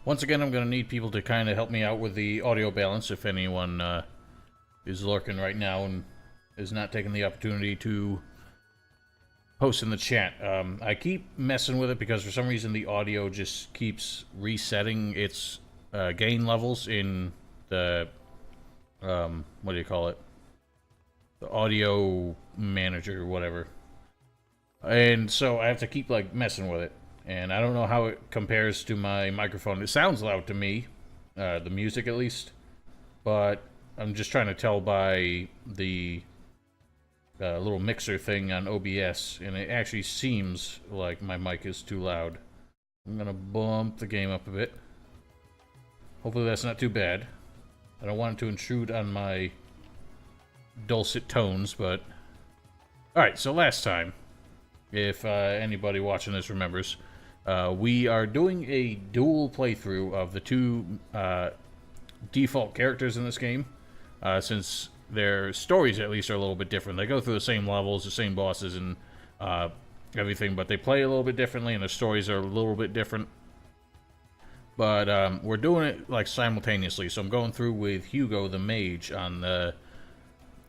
Once again, I'm going to need people to kind of help me out with the audio balance if anyone is lurking right now and is not taking the opportunity to post in the chat. I keep messing with it because for some reason the audio just keeps resetting its gain levels in the, what do you call it? The audio manager or whatever. And so I have to keep, like, messing with it. And I don't know how it compares to my microphone. It sounds loud to me, the music at least. But I'm just trying to tell by the little mixer thing on OBS. And it actually seems like my mic is too loud. I'm going to bump the game up a bit. Hopefully that's not too bad. I don't want it to intrude on my dulcet tones, but... Alright, so last time, if anybody watching this remembers, we are doing a dual playthrough of the two default characters in this game, since their stories at least are a little bit different. They go through the same levels, the same bosses, and everything, but they play a little bit differently, and their stories are a little bit different. But we're doing it like simultaneously, so I'm going through with Hugo the mage on the...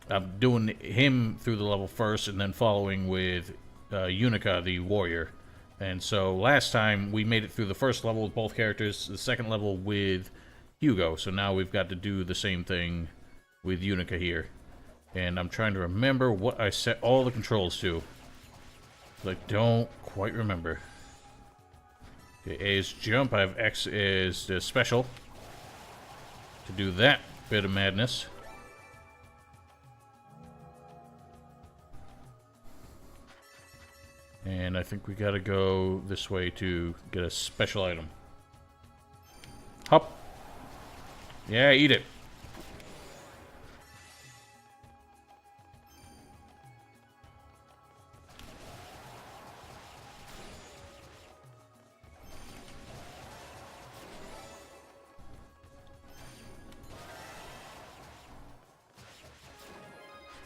I'm doing him through the level first, and then following with Yunica the warrior. And so last time we made it through the first level with both characters, the second level with Hugo. So now we've got to do the same thing with Yunica here. And I'm trying to remember what I set all the controls to. I don't quite remember. Okay, A is jump. I have X is the special to do that bit of madness. And I think we gotta go this way to get a special item. Hop. Yeah, eat it.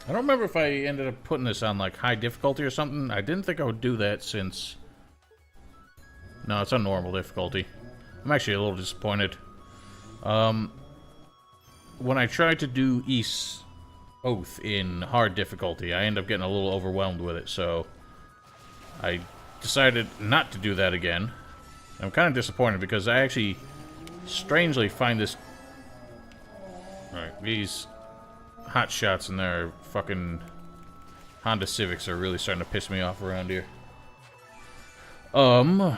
I don't remember if I ended up putting this on, like, high difficulty or something. I didn't think I would do that since... No, it's on normal difficulty. I'm actually a little disappointed. When I tried to do East's Oath in hard difficulty, I ended up getting a little overwhelmed with it, so... I decided not to do that again. I'm kind of disappointed because I actually strangely find this... Alright, these... hot shots in their fucking Honda Civics are really starting to piss me off around here. What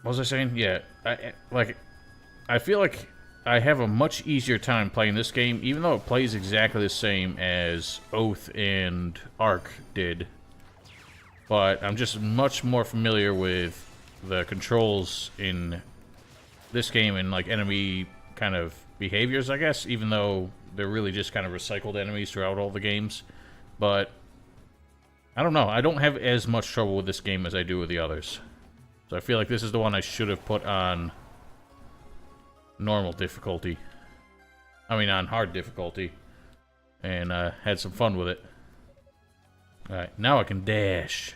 was I saying? Yeah, I feel like I have a much easier time playing this game, even though it plays exactly the same as Oath and Ark did. But I'm just much more familiar with the controls in this game and, like, enemy kind of behaviors, I guess, even though they're really just kind of recycled enemies throughout all the games. But I don't know. I don't have as much trouble with this game as I do with the others. So I feel like this is the one I should have put on normal difficulty. I mean, on hard difficulty. And had some fun with it. Alright, now I can dash.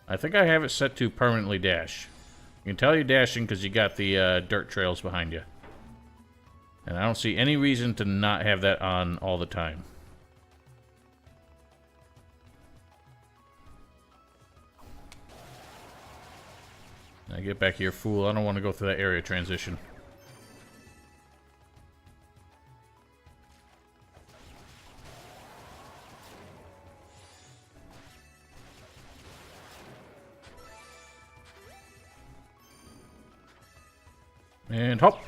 I think I have it set to permanently dash. You can tell you're dashing because you got the dirt trails behind you. And I don't see any reason to not have that on all the time. Now get back here, fool. I don't want to go through that area transition. And hop.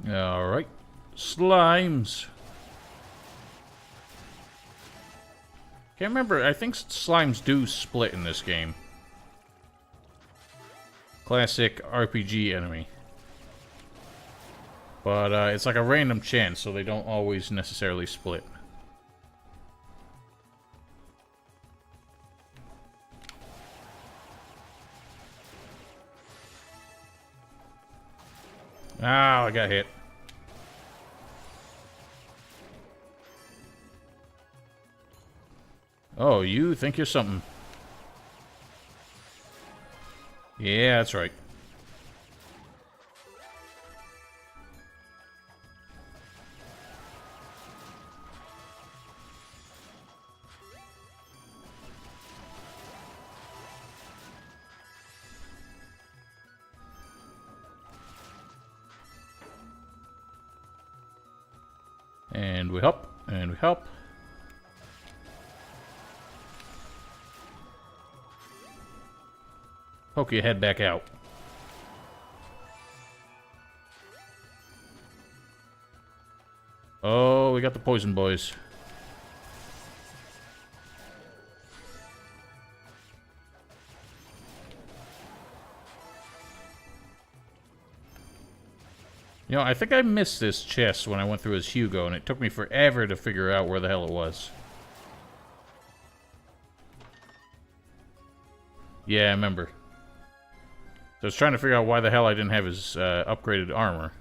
Alright. Slimes. Can't remember. I think slimes do split in this game. Classic RPG enemy. But it's like a random chance, so they don't always necessarily split. Oh, I got hit. Oh, you think you're something. Yeah, that's right. And we help, and we help. Poke your head back out. Oh, we got the poison boys. You know, I think I missed this chest when I went through as Hugo, and it took me forever to figure out where the hell it was. Yeah, I remember. So I was trying to figure out why the hell I didn't have his upgraded armor.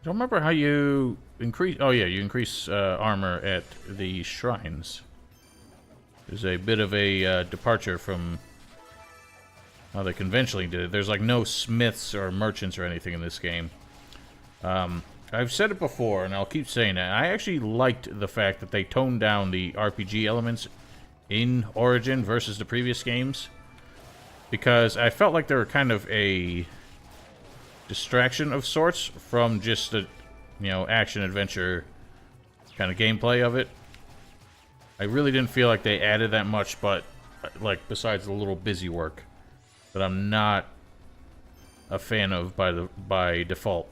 Don't remember how you increase... Oh yeah, you increase armor at the shrines. There's a bit of a departure from how they conventionally did it. There's like no smiths or merchants or anything in this game. I've said it before, and I'll keep saying that. I actually liked the fact that they toned down the RPG elements in Origin versus the previous games, because I felt like they were kind of a distraction of sorts from just the, you know, action-adventure kind of gameplay of it. I really didn't feel like they added that much, but, like, besides the little busy work that I'm not a fan of by default.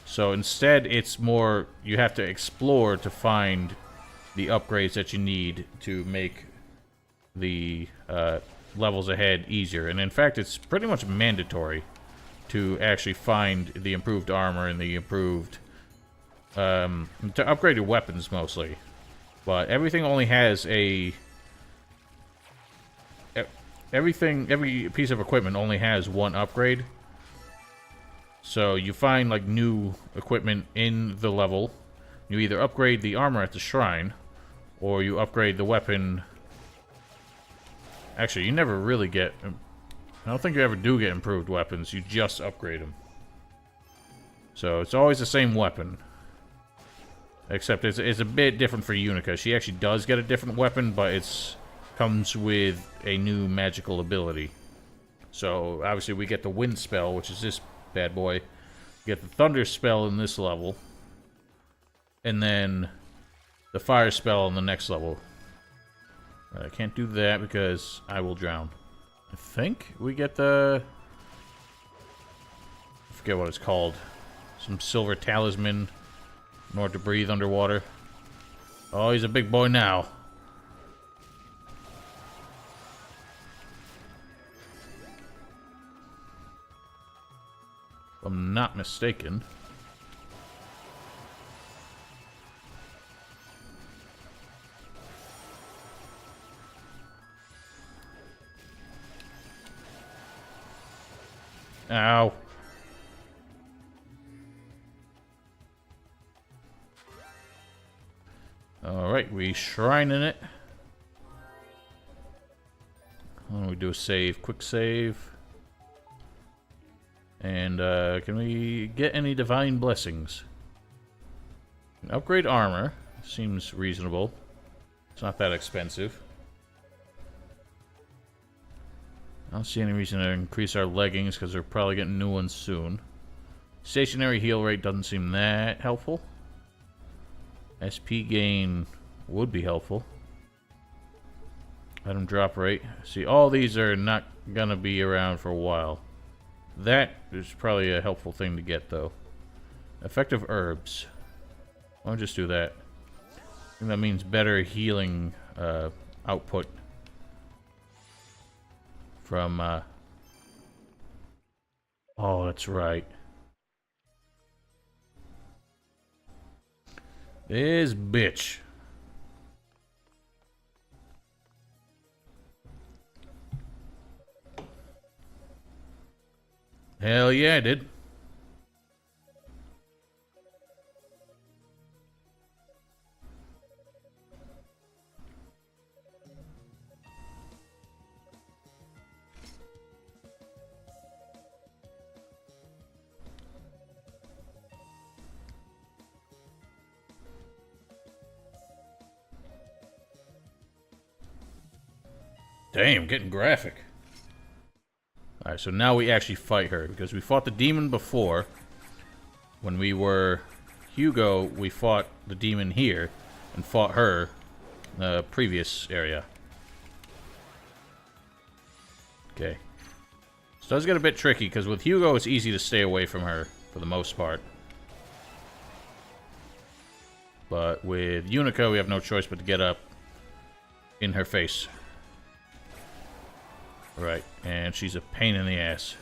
So instead, it's more, you have to explore to find the upgrades that you need to make the levels ahead easier. And in fact, it's pretty much mandatory to actually find the improved armor and the improved... to upgrade your weapons, mostly. But everything only has a... every piece of equipment only has one upgrade. So you find, like, new equipment in the level. You either upgrade the armor at the shrine, or you upgrade the weapon... Actually, you never really get... I don't think you ever do get improved weapons. You just upgrade them. So it's always the same weapon. Except it's a bit different for Yunica. She actually does get a different weapon, but it's comes with a new magical ability. So obviously we get the wind spell, which is this bad boy. We get the thunder spell in this level. And then the fire spell in the next level. I can't do that because I will drown. I think we get the... I forget what it's called. Some silver talisman in order to breathe underwater. Oh, he's a big boy now. If I'm not mistaken. Ow. Alright, we shrine in it. Why don't we do a save? Quick save. And, can we get any divine blessings? Upgrade armor. Seems reasonable. It's not that expensive. I don't see any reason to increase our leggings because we're probably getting new ones soon. Stationary heal rate doesn't seem that helpful. SP gain would be helpful. Item drop rate. See, all these are not gonna be around for a while. That is probably a helpful thing to get, though. Effective herbs. Why don't we just do that? I think that means better healing output from... Oh, that's right. This bitch. Hell yeah, I did. Damn, getting graphic. Alright, so now we actually fight her, because we fought the demon before. When we were Hugo, we fought the demon here, and fought her in the previous area. Okay. So it does get a bit tricky, because with Hugo, it's easy to stay away from her, for the most part. But with Yunica, we have no choice but to get up in her face. Right, and she's a pain in the ass.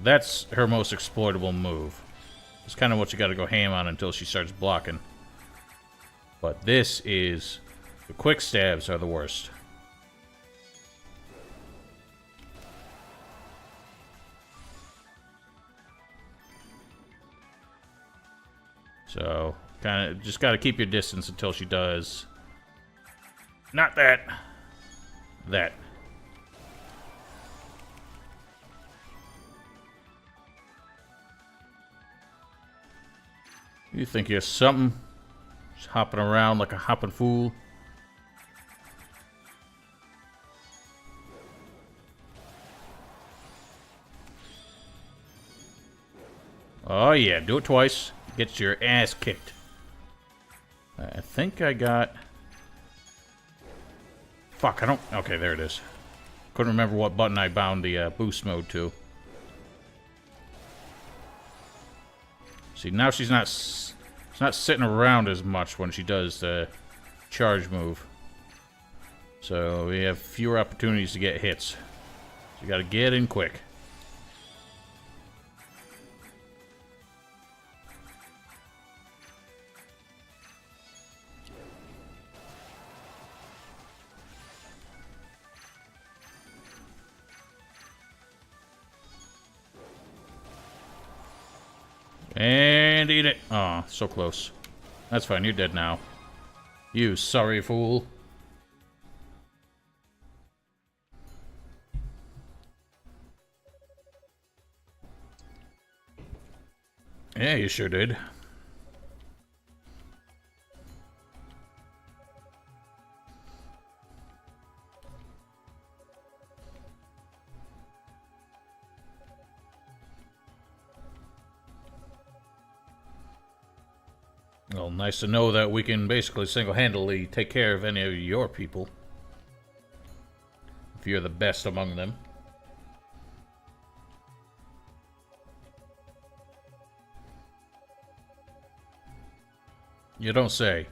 That's her most exploitable move. It's kind of what you gotta go ham on until she starts blocking. But this is... the quick stabs are the worst. So, kind of just gotta keep your distance until she does... not that! That. You think you're something? Just hopping around like a hopping fool. Oh yeah, do it twice. Get your ass kicked. I think I got... fuck, I don't... okay, there it is. Couldn't remember what button I bound the boost mode to. See, now she's not sitting around as much when she does the charge move. So we have fewer opportunities to get hits. So you gotta get in quick. And eat it. Aw, so close. That's fine, you're dead now. You sorry fool. Yeah, you sure did. Well, nice to know that we can basically single-handedly take care of any of your people. If you're the best among them. You don't say.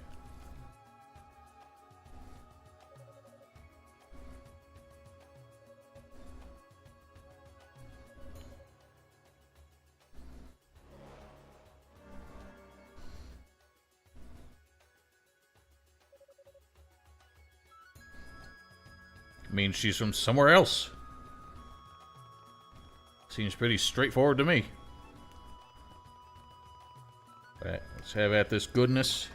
Means she's from somewhere else. Seems pretty straightforward to me. Alright, let's have at this goodness.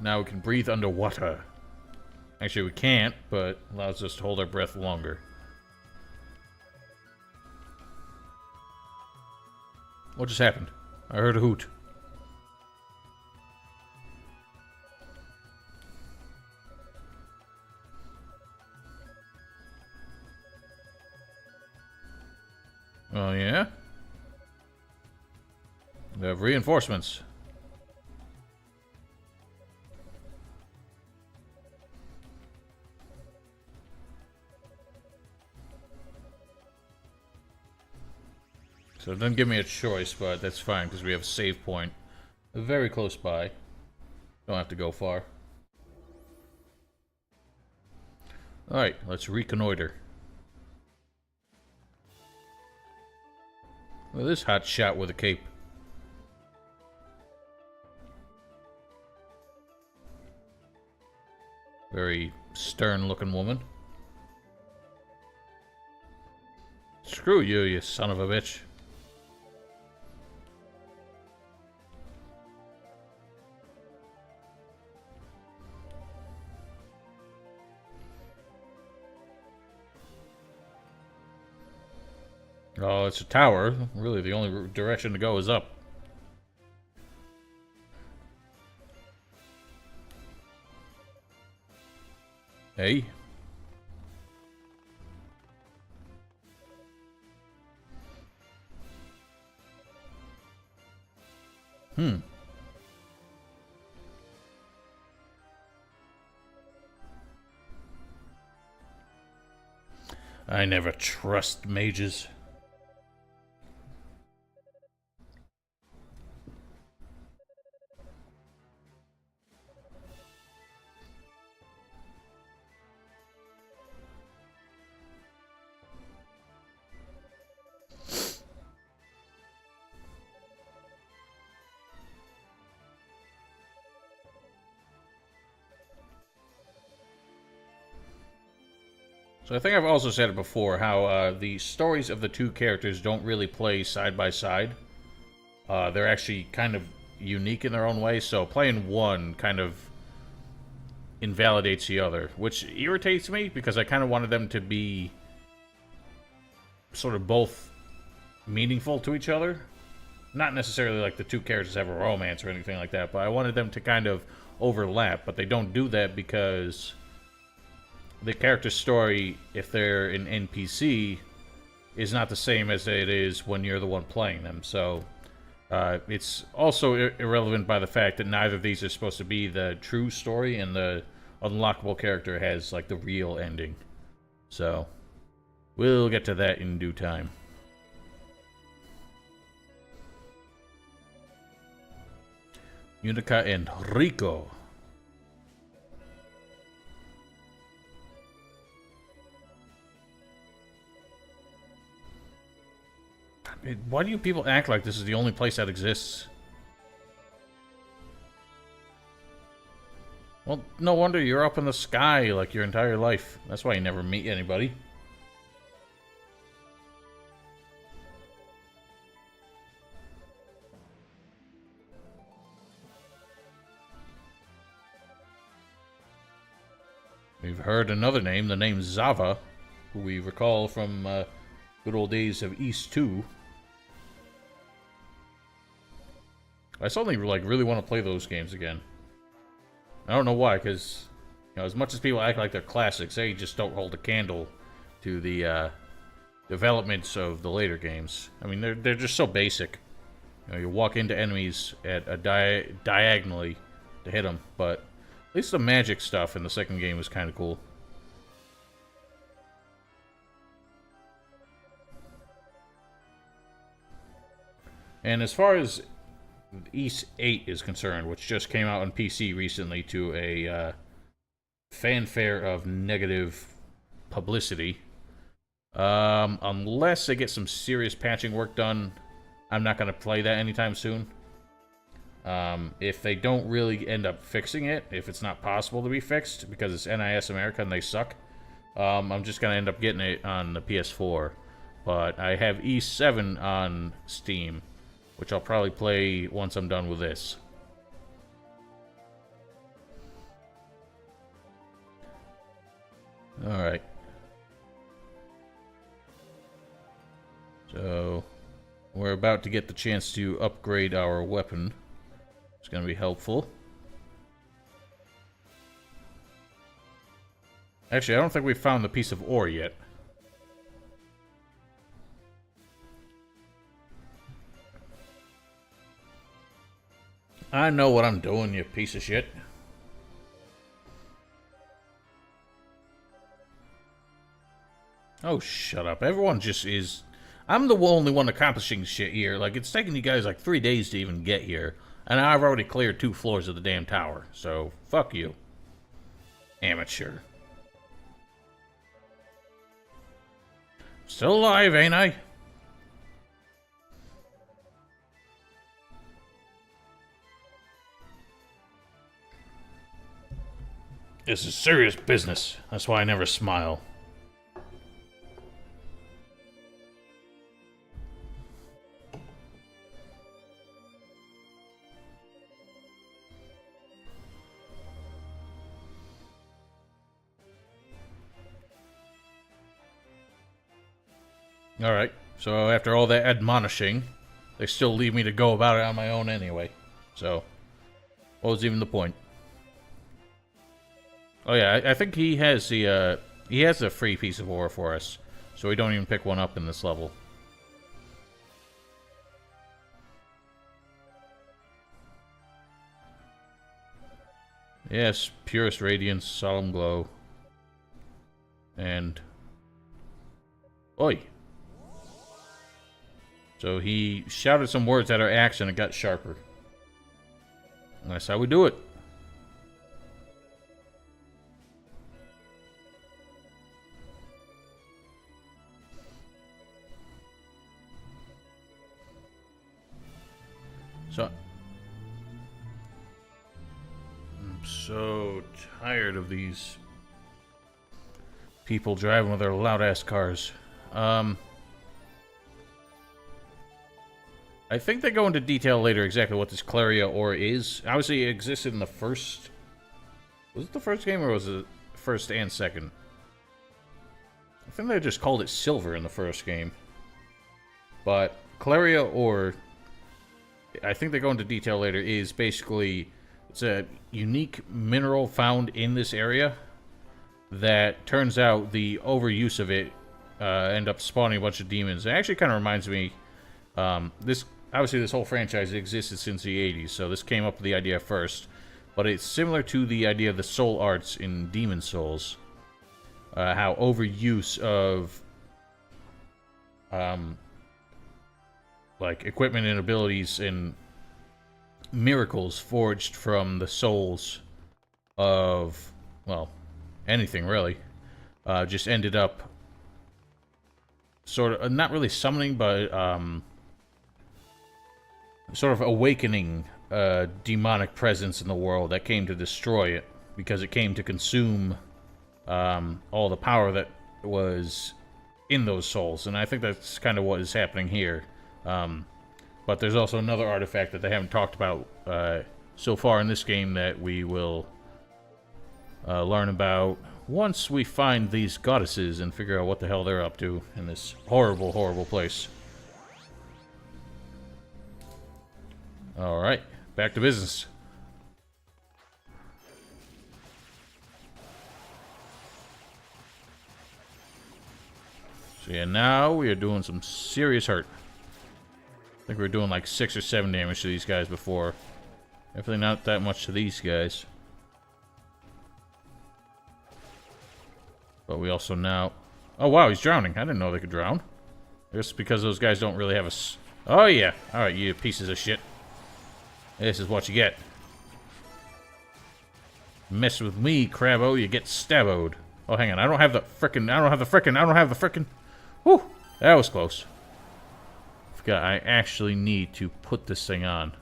Now we can breathe underwater. Actually, we can't, but allows us to hold our breath longer. What just happened? I heard a hoot. Oh, yeah? We have reinforcements. So it doesn't give me a choice, but that's fine, because we have a save point very close by. Don't have to go far. Alright, let's reconnoiter. Well, this hot shot with a cape. Very stern-looking woman. screw you, you son of a bitch. Oh, it's a tower. Really, the only direction to go is up. Hey. I never trust mages. So I think I've also said it before, how the stories of the two characters don't really play side by side. They're actually kind of unique in their own way, so playing one kind of invalidates the other, which irritates me because I kind of wanted them to be sort of both meaningful to each other. Not necessarily like the two characters have a romance or anything like that, but I wanted them to kind of overlap, but they don't do that because the character's story, if they're an NPC, is not the same as it is when you're the one playing them. So it's also irrelevant by the fact that neither of these are supposed to be the true story, and the unlockable character has like the real ending. So we'll get to that in due time. Yunica and Rico. Why do you people act like this is the only place that exists? Well, no wonder you're up in the sky like your entire life. That's why you never meet anybody. We've heard another name, the name Zava, who we recall from good old days of East 2. I suddenly really want to play those games again. I don't know why, because as much as people act like they're classics, they just don't hold a candle to the developments of the later games. I mean, they're just so basic. You walk into enemies at a diagonally to hit them, but at least the magic stuff in the second game was kind of cool. And as far as East 8 is concerned, which just came out on PC recently to a fanfare of negative publicity, unless they get some serious patching work done, I'm not going to play that anytime soon. If they don't really end up fixing it, if it's not possible to be fixed because it's NIS America and they suck, I'm just going to end up getting it on the PS4. But I have East 7 on Steam, which I'll probably play once I'm done with this. Alright. So, we're about to get the chance to upgrade our weapon. It's going to be helpful. Actually, I don't think we've found the piece of ore yet. I know what I'm doing, you piece of shit. Oh, shut up. Everyone just is... I'm the only one accomplishing shit here. Like, it's taking you guys like 3 days to even get here. And I've already cleared 2 floors of the damn tower. So, fuck you. Amateur. Still alive, ain't I? This is serious business. That's why I never smile. Alright, so after all that admonishing, they still leave me to go about it on my own anyway. So, what was even the point? Oh yeah, I think he has a free piece of ore for us, so we don't even pick one up in this level. Yes, purest radiance, solemn glow, and oi. So he shouted some words at our axe and it got sharper. And that's how we do it. So I'm so tired of these people driving with their loud-ass cars. I think they go into detail later exactly what this Claria ore is. Obviously, it existed in the first... Was it the first game, or was it first and second? I think they just called it silver in the first game. But Claria ore, I think they go into detail later, is basically... It's a unique mineral found in this area that turns out the overuse of it end up spawning a bunch of demons. It actually kind of reminds me... Obviously, this whole franchise existed since the 80s, so this came up with the idea first. But it's similar to the idea of the soul arts in Demon Souls. How overuse of... like, equipment and abilities and miracles forged from the souls of... well, anything, really. Just ended up... sort of... not really summoning, but... sort of awakening a demonic presence in the world that came to destroy it, because it came to consume all the power that was in those souls. And I think that's kind of what is happening here. But there's also another artifact that they haven't talked about so far in this game that we will learn about once we find these goddesses and figure out what the hell they're up to in this horrible, horrible place. Alright, back to business. So yeah, now we are doing some serious hurt. I think we were doing like 6 or 7 damage to these guys before. Definitely not that much to these guys. But we also now... Oh wow, he's drowning. I didn't know they could drown. I guess because those guys don't really have a... Oh yeah, alright, you pieces of shit. This is what you get. Mess with me, Crabbo, you get stabboed. Oh, hang on, I don't have the frickin'... Whew, that was close. Forgot, I actually need to put this thing on.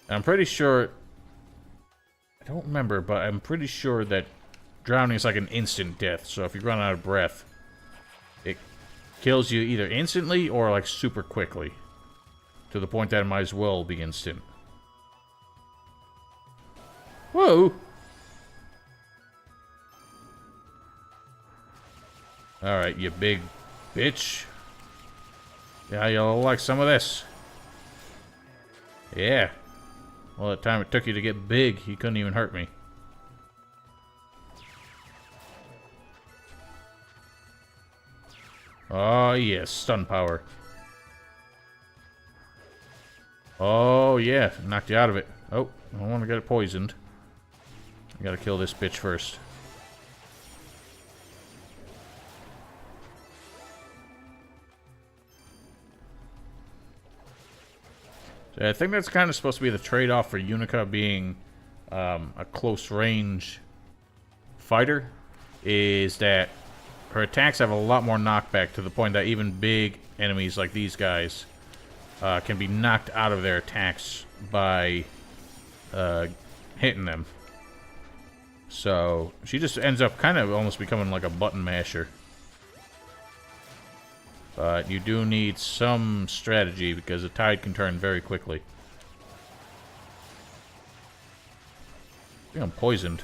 I'm pretty sure... I don't remember, but I'm pretty sure that drowning is like an instant death, so if you run out of breath, it kills you either instantly or like super quickly. To the point that it might as well be instant. Whoa! Alright, you big bitch. Yeah, you'll like some of this. Yeah. Well, the time it took you to get big, you couldn't even hurt me. Oh, yes, stun power. Oh, yeah, knocked you out of it. Oh, I don't want to get it poisoned. I gotta kill this bitch first. So I think that's kind of supposed to be the trade-off for Yunica being a close-range fighter, is that her attacks have a lot more knockback to the point that even big enemies like these guys can be knocked out of their attacks by hitting them. So she just ends up kind of almost becoming like a button masher. But you do need some strategy because the tide can turn very quickly. I think I'm poisoned.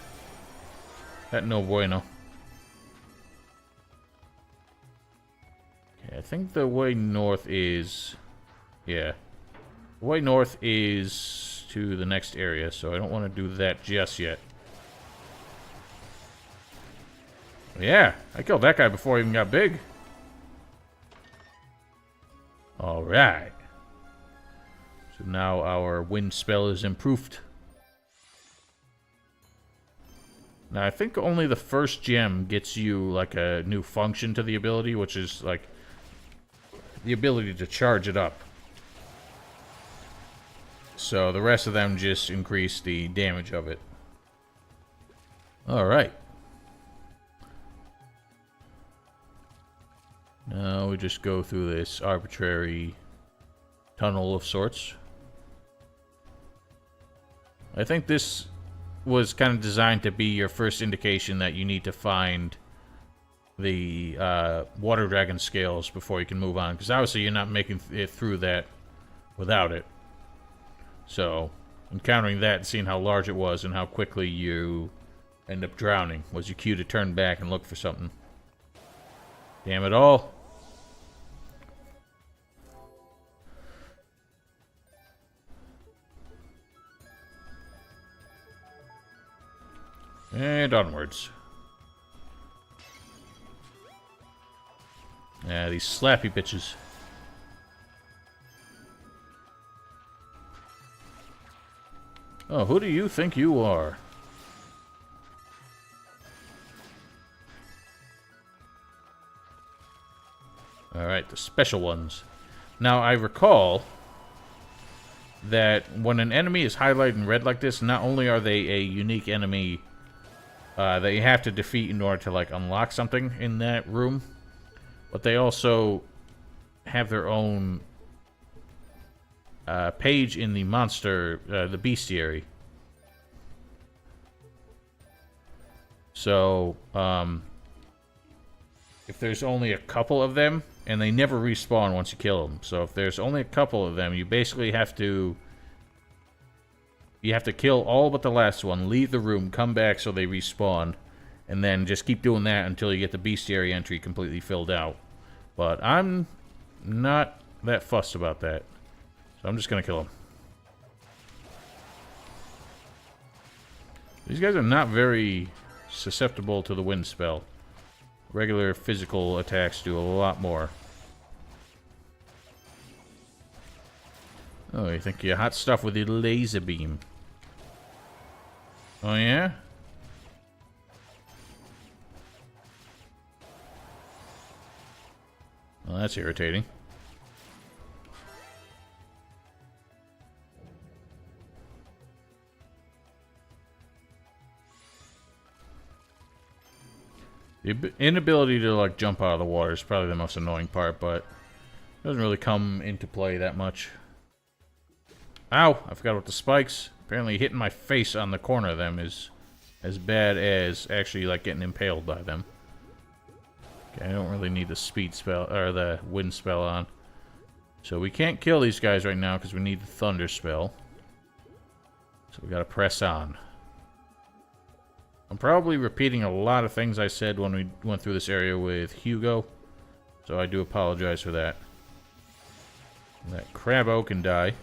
That no bueno. I think the way north is... Yeah. The way north is to the next area, so I don't want to do that just yet. Yeah, I killed that guy before he even got big. Alright. So now our wind spell is improved. Now, I think only the first gem gets you, like, a new function to the ability, which is, like, the ability to charge it up. So the rest of them just increase the damage of it. Alright. Now we just go through this arbitrary tunnel of sorts. I think this was kind of designed to be your first indication that you need to find the water dragon scales before you can move on, because obviously you're not making it through that without it. So encountering that and seeing how large it was and how quickly you end up drowning was your cue to turn back and look for something. Damn it all. And onwards. Yeah, these slappy bitches. Oh, who do you think you are? Alright, the special ones. Now, I recall that when an enemy is highlighted in red like this, not only are they a unique enemy that you have to defeat in order to, like, unlock something in that room, but they also have their own page in the monster, the bestiary. So, if there's only a couple of them, and they never respawn once you kill them, so if there's only a couple of them, you basically have to... You have to kill all but the last one, leave the room, come back so they respawn, and then just keep doing that until you get the bestiary entry completely filled out. But I'm not that fussed about that, so I'm just gonna kill them. These guys are not very susceptible to the wind spell. Regular physical attacks do a lot more. Oh, you think you're hot stuff with your laser beam. Oh, yeah? Well, that's irritating. The inability to, like, jump out of the water is probably the most annoying part, but it doesn't really come into play that much. Ow! I forgot about the spikes. Apparently hitting my face on the corner of them is as bad as actually, like, getting impaled by them. Okay, I don't really need the speed spell, or the wind spell on. So we can't kill these guys right now because we need the thunder spell. So we gotta press on. I'm probably repeating a lot of things I said when we went through this area with Hugo, so I do apologize for that. That Crabbo can die.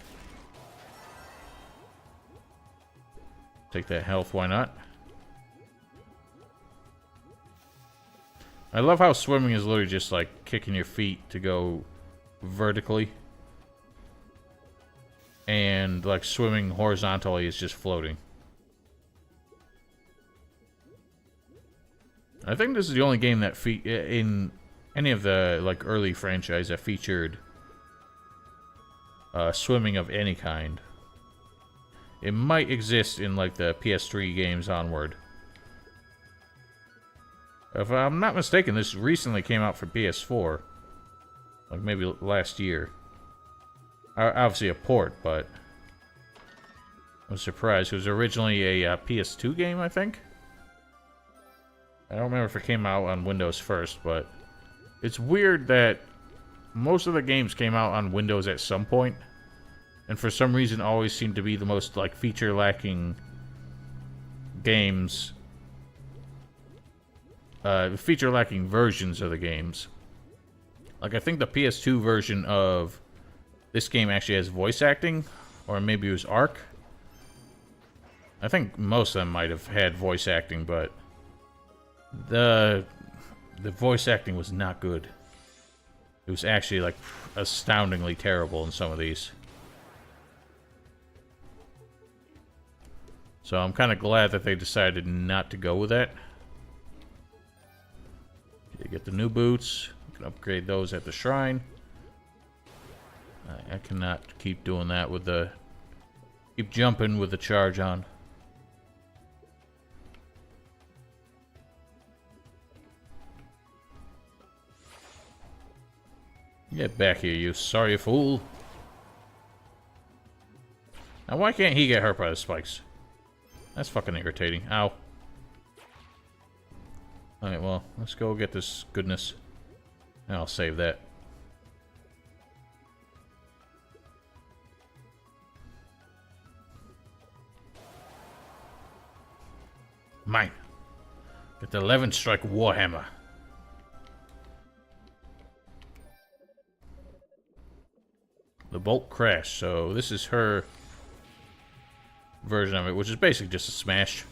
Take that health, why not? I love how swimming is literally just like kicking your feet to go vertically. And like swimming horizontally is just floating. I think this is the only game that in any of the like early franchise that featured swimming of any kind. It might exist in like the PS3 games onward. If I'm not mistaken, this recently came out for PS4. Like maybe last year. Obviously a port, but I was surprised. It was originally a PS2 game, I think. I don't remember if it came out on Windows first, but it's weird that most of the games came out on Windows at some point, and for some reason always seem to be the most like feature-lacking games, feature-lacking versions of the games. Like, I think the PS2 version of this game actually has voice acting, or maybe it was ARC. I think most of them might have had voice acting, but the voice acting was not good. It was actually, like, astoundingly terrible in some of these. So I'm kind of glad that they decided not to go with that. You get the new boots. You can upgrade those at the shrine. I cannot keep doing that with the... Keep jumping with the charge on. Get back here, you sorry fool. Now why can't he get hurt by the spikes? That's fucking irritating. Ow. Alright, well, let's go get this goodness. And I'll save that. Mine. Get the 11-strike Warhammer. The bolt crash. So this is her version of it, which is basically just a smash.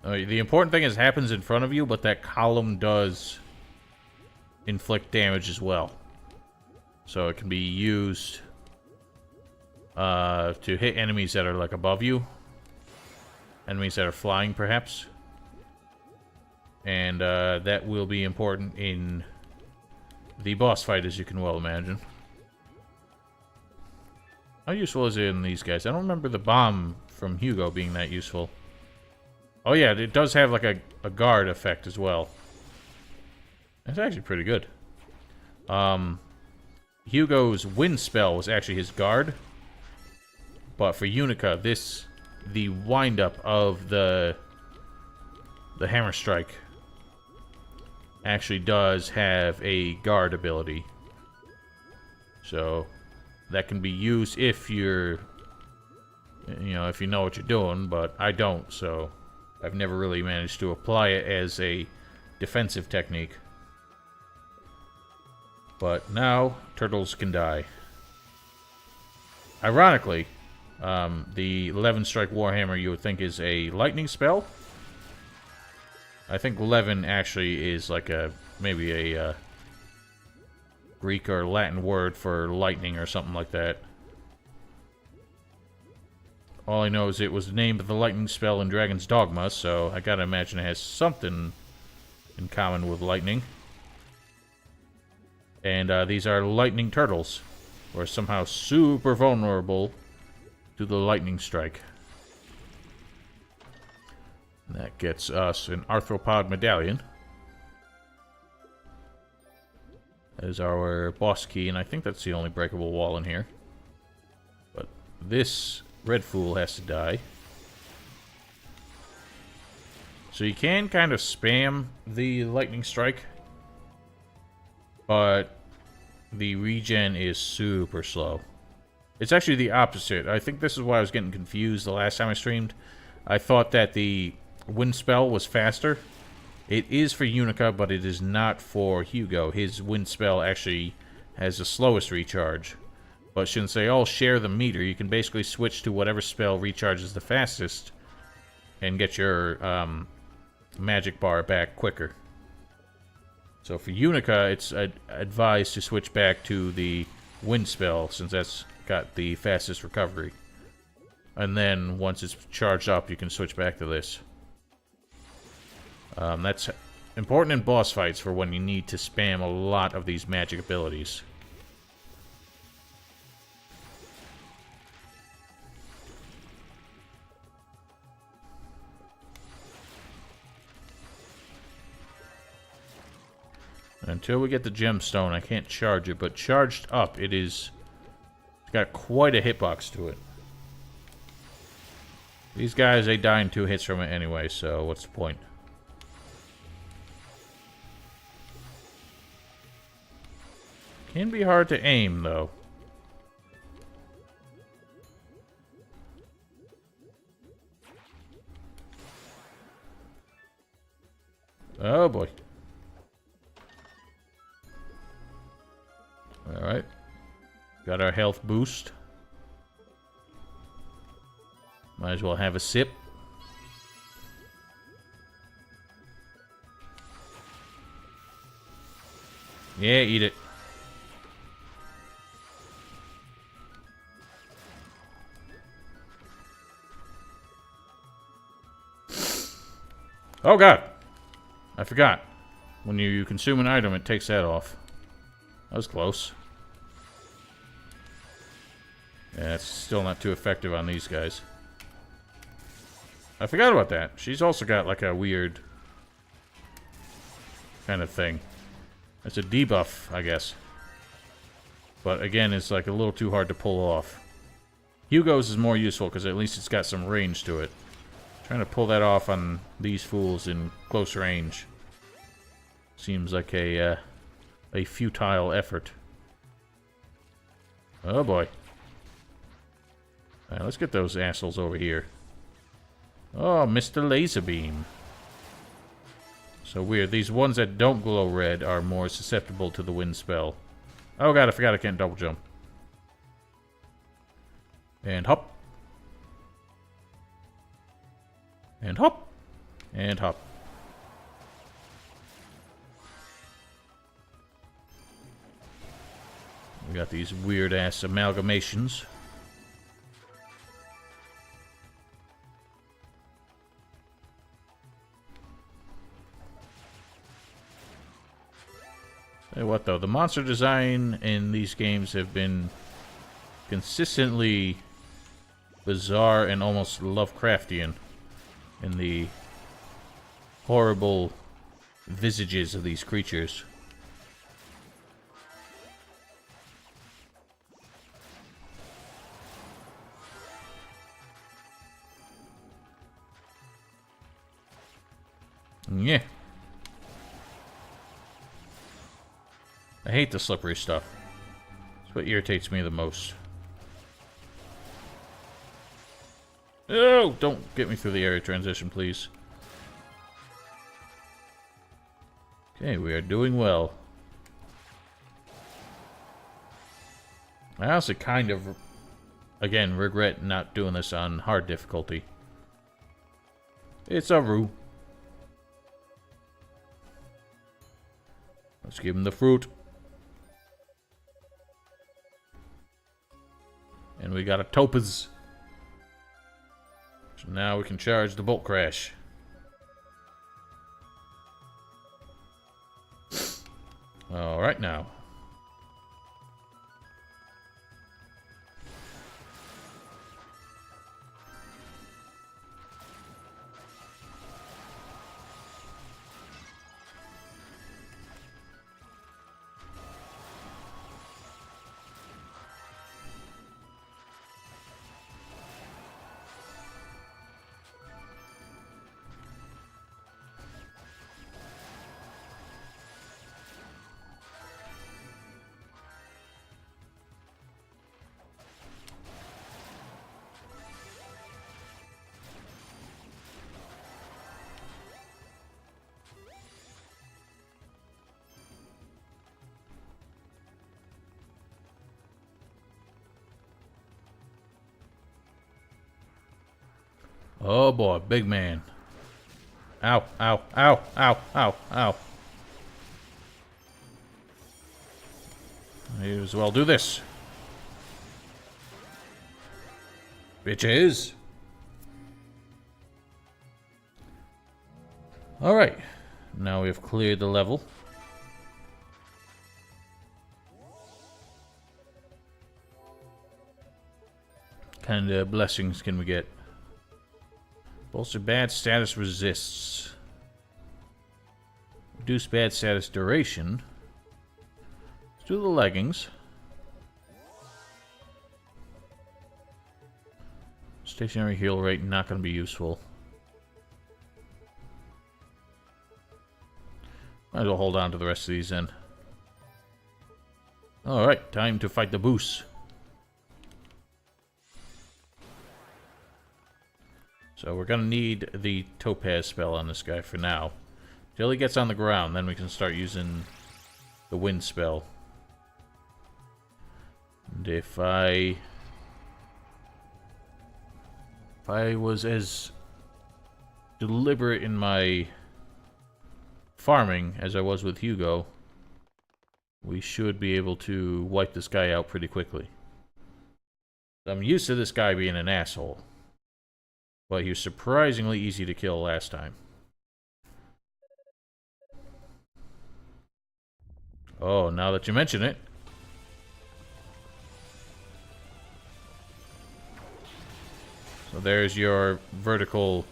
The important thing is it happens in front of you, but that column does inflict damage as well. So it can be used to hit enemies that are like above you. Enemies that are flying, perhaps. And that will be important in the boss fight, as you can well imagine. How useful is it in these guys? I don't remember the bomb from Hugo being that useful. Oh yeah, it does have like a guard effect as well. That's actually pretty good. Hugo's wind spell was actually his guard. But for Yunica, the wind-up of the hammer strike actually does have a guard ability. So that can be used if you're, if you know what you're doing, but I don't, so I've never really managed to apply it as a defensive technique. But now, turtles can die. Ironically, the 11-strike Warhammer you would think is a lightning spell. I think 11 actually is like maybe a Greek or Latin word for lightning or something like that. All I know is it was the name of the lightning spell in Dragon's Dogma, so I gotta imagine it has something in common with lightning. And these are lightning turtles, who are somehow super vulnerable to the lightning strike. And that gets us an arthropod medallion. That is our boss key, and I think that's the only breakable wall in here. But this red fool has to die. So you can kind of spam the lightning strike, but the regen is super slow. It's actually the opposite. I think this is why I was getting confused the last time I streamed. I thought that the wind spell was faster. It is for Yunica, but it is not for Hugo. His wind spell actually has the slowest recharge. But since they all share the meter, you can basically switch to whatever spell recharges the fastest and get your magic bar back quicker. So for Yunica, it's advised to switch back to the wind spell, since that's got the fastest recovery. And then once it's charged up, you can switch back to this. That's important in boss fights for when you need to spam a lot of these magic abilities. Until we get the gemstone, I can't charge it, but charged up, it's got quite a hitbox to it. These guys, they die in 2 hits from it anyway, so what's the point? Can be hard to aim, though. Oh boy. Alright. Got our health boost. Might as well have a sip. Yeah, eat it. Oh god! I forgot. When you consume an item, it takes that off. That was close. Yeah, it's still not too effective on these guys. I forgot about that. She's also got like a weird kind of thing. It's a debuff, I guess. But again, it's like a little too hard to pull off. Hugo's is more useful because at least it's got some range to it. Trying to pull that off on these fools in close range seems like a futile effort. Oh boy. Alright, let's get those assholes over here. Oh, Mr. Laser Beam. So weird. These ones that don't glow red are more susceptible to the wind spell. Oh god, I forgot I can't double jump. And hop. And hop. And hop. We got these weird-ass amalgamations. Tell you what, though, the monster design in these games have been consistently bizarre and almost Lovecraftian in the horrible visages of these creatures. Yeah. I hate the slippery stuff. It's what irritates me the most. Oh, don't get me through the area transition, please. Okay, we are doing well. I also kind of, again, regret not doing this on hard difficulty. It's a rue. Let's give him the fruit. And we got a topaz. So now we can charge the bolt crash. Alright now. Oh boy, big man. Ow, ow, ow, ow, ow, ow. May as well do this. Bitches. Alright. Now we've cleared the level. What kind of blessings can we get? Bolster bad status resists. Reduce bad status duration. Let's do the leggings. Stationary heal rate not going to be useful. Might as well hold on to the rest of these then. Alright, time to fight the boos. So we're going to need the topaz spell on this guy for now. Till he gets on the ground, then we can start using the wind spell. And if I was as deliberate in my farming as I was with Hugo, we should be able to wipe this guy out pretty quickly. I'm used to this guy being an asshole, but he was surprisingly easy to kill last time. Oh, now that you mention it. So there's your vertical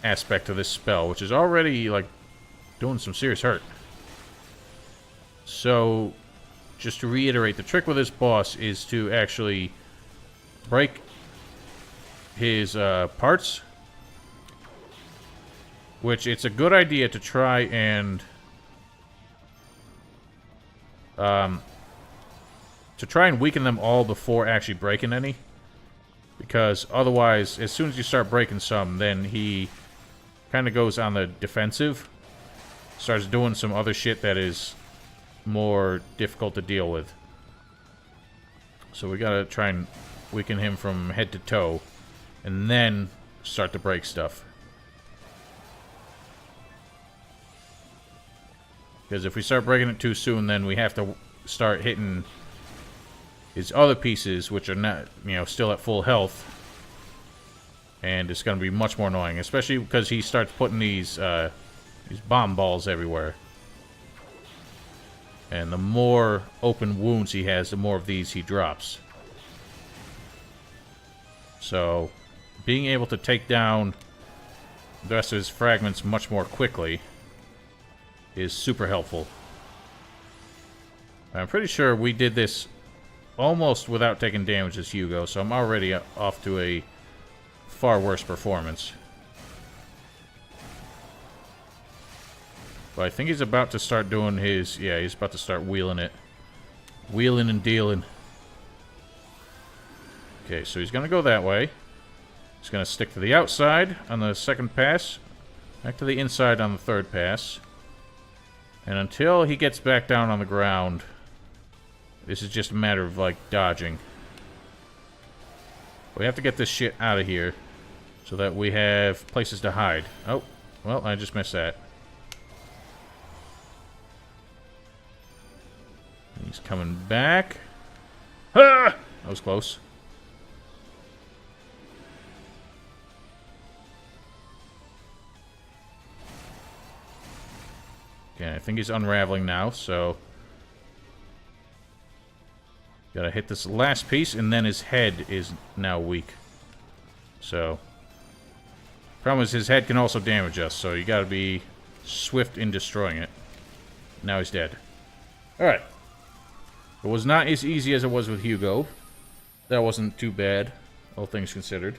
aspect of this spell, which is already, like, doing some serious hurt. So, just to reiterate, the trick with this boss is to actually break his parts, which it's a good idea to try and weaken them all before actually breaking any, because otherwise, as soon as you start breaking some, then he kind of goes on the defensive, starts doing some other shit that is more difficult to deal with. So we gotta try and weaken him from head to toe, and then start to break stuff. Because if we start breaking it too soon, then we have to start hitting his other pieces, which are not, you know, still at full health. And it's gonna be much more annoying, especially because he starts putting these bomb balls everywhere. And the more open wounds he has, the more of these he drops. So, being able to take down the rest of his fragments much more quickly is super helpful. I'm pretty sure we did this almost without taking damage as Hugo, so I'm already off to a far worse performance. But I think he's about to start doing his... Yeah, he's about to start wheeling it. Wheeling and dealing. Okay, so he's going to go that way. He's going to stick to the outside on the second pass. Back to the inside on the third pass. And until he gets back down on the ground, this is just a matter of, like, dodging. We have to get this shit out of here so that we have places to hide. Oh, well, I just missed that. He's coming back. Ah! That was close. Okay, I think he's unraveling now, so... Gotta hit this last piece, and then his head is now weak. So... Problem is, his head can also damage us, so you gotta be swift in destroying it. Now he's dead. Alright. It was not as easy as it was with Hugo. That wasn't too bad, all things considered.